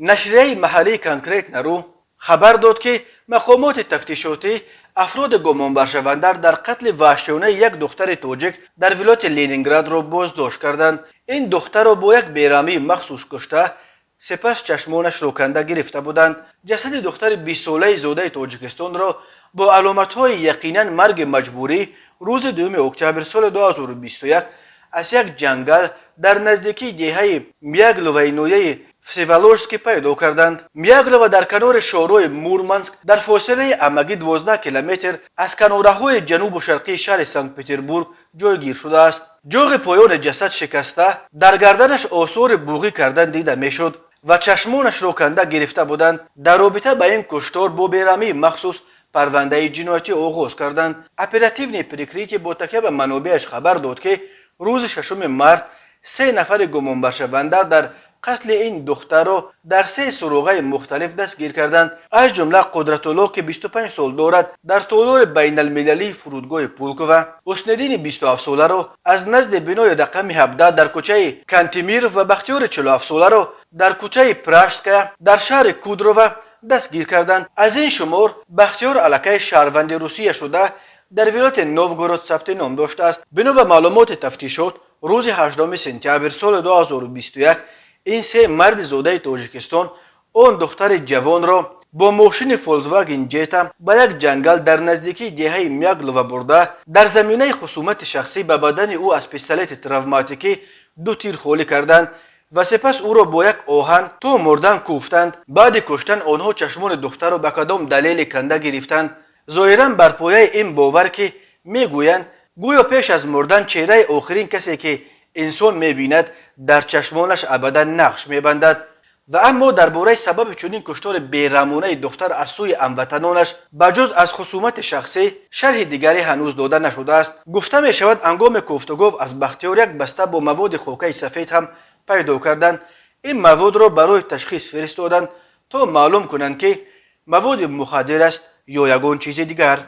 نشریه محلی کانکریت نرو خبر داد که مقامات تفتیشاتی افراد گمان برشونده در قتل وحشیانه یک دختر توجیک در ولایت لنینگراد را بازداشت کردند. این دختر را با یک بیرامی مخصوص کشته سپس چشمانش را کنده گرفته بودند. جسد دختر 20 ساله زاده تاجیکستان را با علامت‌های یقینا مرگ مجبوری روز 2 اکتبر سال 2021 از یک جنگل در نزدیکی دهه میاگلوی نویه فسیولوژسکی پیدا کردند. میاگلوو در کنار شهرهای مورمانسک در فاصله عمگی 12 کیلومتر از کناره‌های جنوب و شرقی شهر سنت پتربورگ جایگیر شده است. جوغ پایان جسد شکسته، در گردنش آثار بوغی کردن دیده میشد و چشمانش را کنده گرفته بودند. در رابطه با این کشتار با بیرامی مخصوص پرونده جنایتی آغاز کردند. اپراتیو پریکریتی با تکیه به منابعش خبر داد که روز 6 مارس 3 نفر گمان برشونده در قتل این دختر را در 3 سراغه مختلف دستگیر کردند. از جمله قدرت الله که 25 سال دارد در تالار بین المللی فرودگاه پولکوو، حسن‌الدین 27 ساله را از نزد بنای رقم 17 در کوچه کانتیمیر و بختیار 47 ساله را در کوچه پراشسکا در شهر کودروو دستگیر کردند. از این شمار بختیار علاقه شهروند روسیه شده در ولایت نووگورود ثبت نام داشته است. بنا به معلومات تفتیشات روز 18 سپتامبر سال 2021 این 3 مرد زاده تاجیکستان آن دختر جوان را با ماشین فولکسواگن جیتا به یک جنگل در نزدیکی دهه میاگلوو برده در زمینه خصومت شخصی به بدن او از پیستولت تروماتیکی 2 تیر خالی کردند و سپس او را با یک آهن تا مردن کوفتند. بعد کشتن آنها چشمان دختر را به کدام دلیل کنده گرفتند. ظاهرا بر پایه این باور که میگویند گویا پیش از مردن چهره آخرین کسی که انسان میبیند در چشمانش ابدا نقش میبندد. و اما درباره سبب چنین کشتار بیرحمانه دختر از سوی هموطنانش بجز از خصومت شخصی شرح دیگری هنوز داده نشده است. گفته می شود هنگام گفتگو از بختیار یک بسته با مواد خاکی سفید هم پیدا کردند. این مواد را برای تشخیص فرستادند تا معلوم کنند که مواد مخدر است یا یگان چیز دیگر.